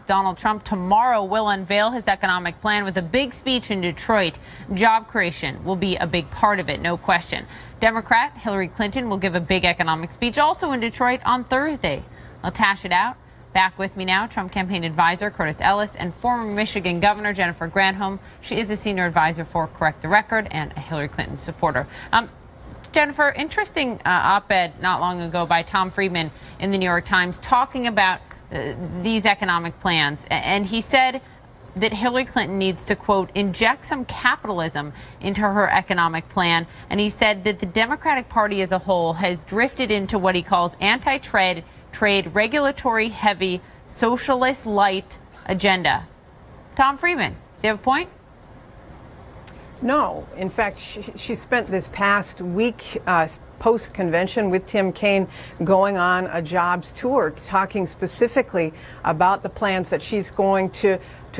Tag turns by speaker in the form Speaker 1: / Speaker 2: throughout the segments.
Speaker 1: Donald Trump tomorrow will unveil his economic plan with a big speech in Detroit. Job creation will be a big part of it, no question. Democrat Hillary Clinton will give a big economic speech also in Detroit on Thursday. Let's hash it out. Back with me now, Trump campaign advisor Curtis Ellis and former Michigan Governor Jennifer Granholm. She is a senior advisor for Correct the Record and a Hillary Clinton supporter. Jennifer, interesting op-ed not long ago by Tom Friedman in the New York Times talking about these economic plans. And he said that Hillary Clinton needs to, quote, inject some capitalism into her economic plan. And he said that the Democratic Party as a whole has drifted into what he calls anti-trade, regulatory heavy, socialist light agenda. Tom Friedman, does he have a point?
Speaker 2: No. In fact, she spent this past week post-convention with Tim Kaine going on a jobs tour, talking specifically about the plans that she's going to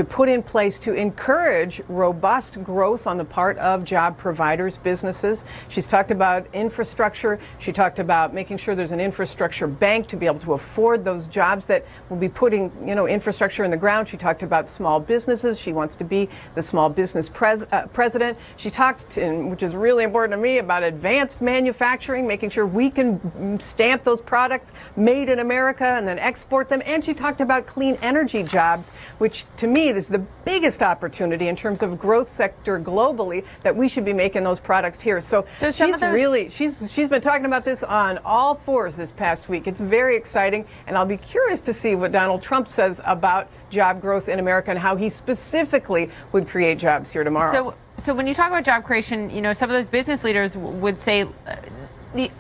Speaker 2: put in place to encourage robust growth on the part of job providers, businesses. She's talked about infrastructure. She talked about making sure there's an infrastructure bank to be able to afford those jobs that will be putting, infrastructure in the ground. She talked about small businesses. She wants to be the small business president. She talked, which is really important to me, about advanced manufacturing, making sure we can stamp those products made in America and then export them. And she talked about clean energy jobs, which to me, this is the biggest opportunity in terms of growth sector globally that we should be making those products here. So she's been talking about this on all fours this past week. It's very exciting, and I'll be curious to see what Donald Trump says about job growth in America and how he specifically would create jobs here tomorrow.
Speaker 1: So when you talk about job creation, some of those business leaders would say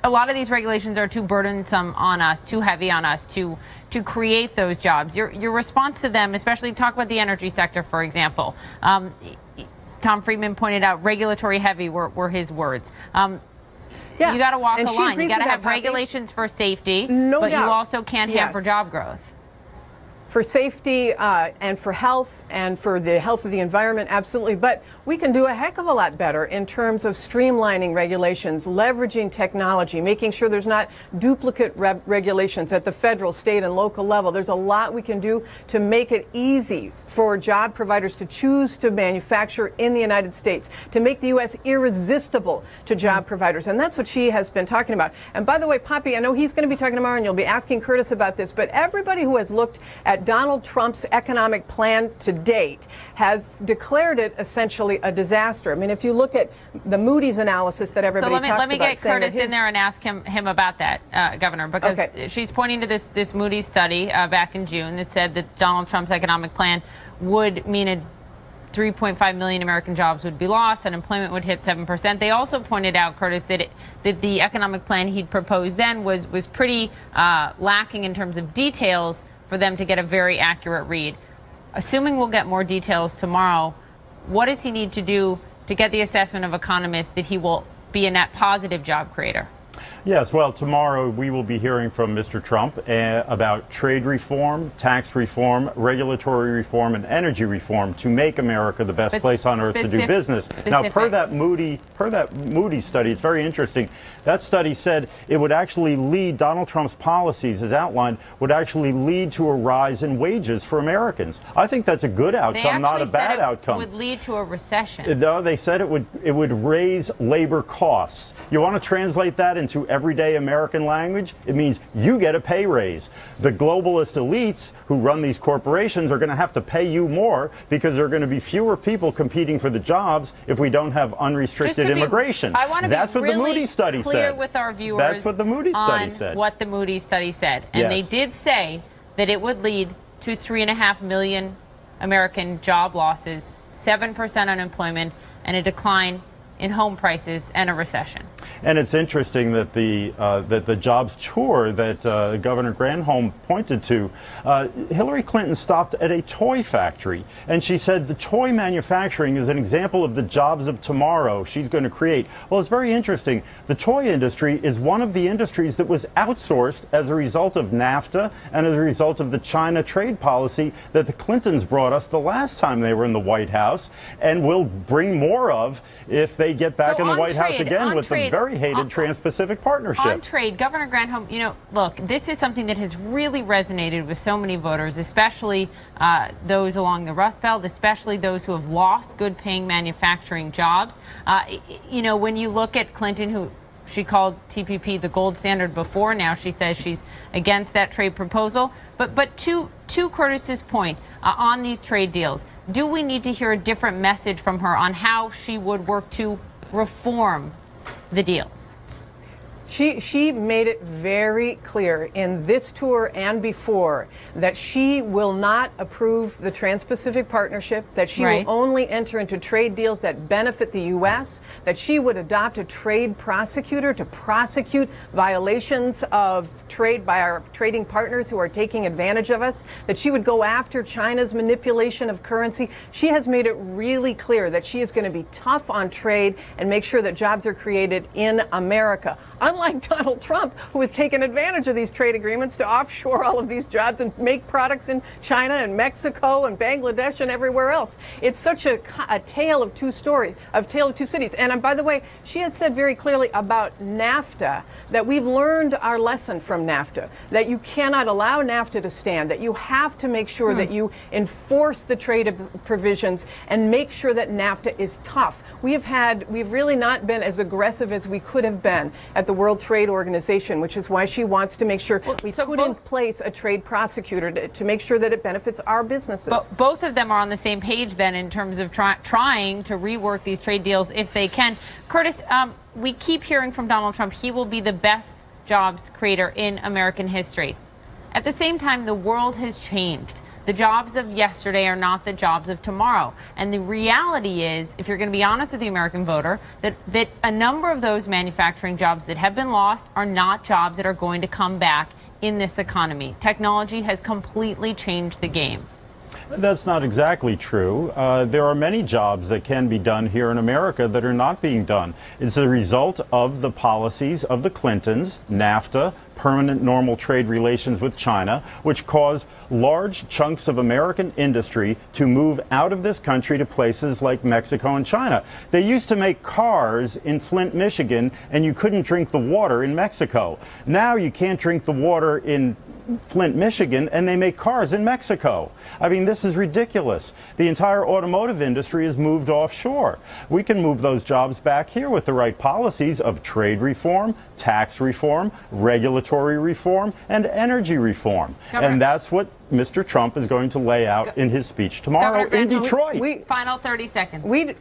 Speaker 1: a lot of these regulations are too burdensome on us, too heavy on us to create those jobs. Your response to them, especially talk about the energy sector, for example. Tom Friedman pointed out regulatory heavy were his words. You got to walk a line. You got to have regulations for safety, but you also can't hamper job growth.
Speaker 2: For safety and for health and for the health of the environment, absolutely. But we can do a heck of a lot better in terms of streamlining regulations, leveraging technology, making sure there's not duplicate regulations at the federal, state, and local level. There's a lot we can do to make it easy for job providers to choose to manufacture in the United States, to make the U.S. irresistible to job providers. And that's what she has been talking about. And by the way, Poppy, I know he's going to be talking tomorrow, and you'll be asking Curtis about this, but everybody who has looked at Donald Trump's economic plan to date has declared it essentially a disaster. I mean, if you look at the Moody's analysis that everybody talks about.
Speaker 1: So let me get Curtis in there and ask him about that, Governor, because she's pointing to this Moody's study back in June that said that Donald Trump's economic plan would mean 3.5 million American jobs would be lost, unemployment would hit 7%. They also pointed out, Curtis, that the economic plan he'd proposed then was pretty lacking in terms of details for them to get a very accurate read. Assuming we'll get more details tomorrow, what does he need to do to get the assessment of economists that he will be a net positive job creator?
Speaker 3: Yes, well, tomorrow we will be hearing from Mr. Trump about trade reform, tax reform, regulatory reform, and energy reform to make America the best place on earth to do business. Now, per that Moody study, it's very interesting. That study said it would actually lead, Donald Trump's policies, as outlined, would actually lead to a rise in wages for Americans. I think that's a good outcome, not a bad outcome.
Speaker 1: It would lead to a recession.
Speaker 3: No, they said it would raise labor costs. You want to translate that into everyday American language? It means you get a pay raise. The globalist elites who run these corporations are going to have to pay you more because there are going to be fewer people competing for the jobs if we don't have unrestricted immigration.
Speaker 1: I want to
Speaker 3: That's
Speaker 1: be
Speaker 3: what the Moody study
Speaker 1: clear
Speaker 3: said.
Speaker 1: with our viewers.
Speaker 3: That's what the Moody study said.
Speaker 1: What the Moody study said. And they did say that it would lead to 3.5 million American job losses, 7% unemployment, and a decline in home prices and a recession.
Speaker 3: And it's interesting that the jobs tour that Governor Granholm pointed to, Hillary Clinton stopped at a toy factory, and she said the toy manufacturing is an example of the jobs of tomorrow she's going to create. Well, it's very interesting. The toy industry is one of the industries that was outsourced as a result of NAFTA and as a result of the China trade policy that the Clintons brought us the last time they were in the White House, and will bring more of if they they get back
Speaker 1: So
Speaker 3: in the
Speaker 1: on
Speaker 3: White House
Speaker 1: trade-
Speaker 3: again
Speaker 1: on
Speaker 3: with the
Speaker 1: trade-
Speaker 3: very hated Trans-Pacific Partnership.
Speaker 1: On trade, Governor Granholm, look, this is something that has really resonated with so many voters, especially those along the Rust Belt, especially those who have lost good-paying manufacturing jobs. When you look at Clinton, who she called TPP the gold standard before, now she says she's against that trade proposal. But to Curtis's point on these trade deals, do we need to hear a different message from her on how she would work to reform the deals?
Speaker 2: She made it very clear in this tour and before that she will not approve the Trans-Pacific Partnership, that she will only enter into trade deals that benefit the U.S., that she would adopt a trade prosecutor to prosecute violations of trade by our trading partners who are taking advantage of us, that she would go after China's manipulation of currency. She has made it really clear that she is going to be tough on trade and make sure that jobs are created in America. Unlike Donald Trump, who has taken advantage of these trade agreements to offshore all of these jobs and make products in China and Mexico and Bangladesh and everywhere else. It's such a tale of two stories, a tale of two cities. And by the way, she had said very clearly about NAFTA that we've learned our lesson from NAFTA, that you cannot allow NAFTA to stand, that you have to make sure that you enforce the trade provisions and make sure that NAFTA is tough. We've really not been as aggressive as we could have been at the World Trade Organization, which is why she wants to make sure we put in place a trade prosecutor to make sure that it benefits our businesses.
Speaker 1: But both of them are on the same page then in terms of trying to rework these trade deals if they can. Curtis, we keep hearing from Donald Trump he will be the best jobs creator in American history. At the same time, the world has changed. The jobs of yesterday are not the jobs of tomorrow. And the reality is, if you're going to be honest with the American voter, that a number of those manufacturing jobs that have been lost are not jobs that are going to come back in this economy. Technology has completely changed the game.
Speaker 3: That's not exactly true. There are many jobs that can be done here in America that are not being done. It's a result of the policies of the Clintons, NAFTA, permanent normal trade relations with China, which caused large chunks of American industry to move out of this country to places like Mexico and China. They used to make cars in Flint, Michigan, and you couldn't drink the water in Mexico. Now you can't drink the water in Flint, Michigan, and they make cars in Mexico. I mean, this is ridiculous. The entire automotive industry has moved offshore. We can move those jobs back here with the right policies of trade reform, tax reform, regulatory reform, and energy reform. And that's what Mr. Trump is going to lay out in his speech tomorrow in Detroit.
Speaker 1: Final 30 seconds.
Speaker 2: We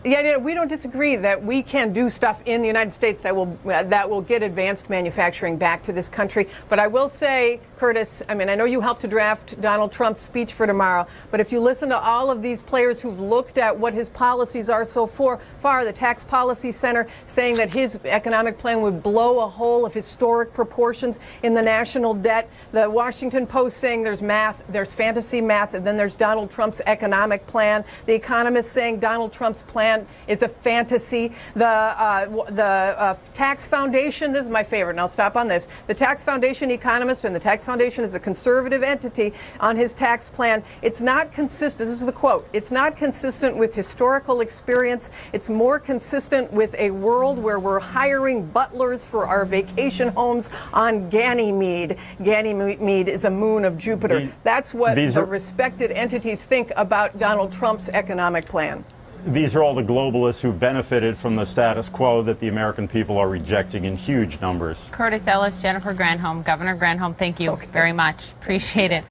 Speaker 2: don't disagree that we can do stuff in the United States that will get advanced manufacturing back to this country. But I will say, Curtis, I know you helped to draft Donald Trump's speech for tomorrow, but if you listen to all of these players who've looked at what his policies are so far, the Tax Policy Center saying that his economic plan would blow a hole of historic proportions in the national debt, the Washington Post saying there's math, there's fantasy math, and then there's Donald Trump's economic plan, the Economist saying Donald Trump's plan is a fantasy. The Tax Foundation, this is my favorite, and I'll stop on this. The Tax Foundation economist, and the Tax Foundation is a conservative entity on his tax plan. It's not consistent, this is the quote, it's not consistent with historical experience. It's more consistent with a world where we're hiring butlers for our vacation homes on Ganymede. Ganymede is a moon of Jupiter. That's what the respected entities think about Donald Trump's economic plan.
Speaker 3: These are all the globalists who benefited from the status quo that the American people are rejecting in huge numbers.
Speaker 1: Curtis Ellis, Jennifer Granholm, Governor Granholm, thank you very much. Appreciate it.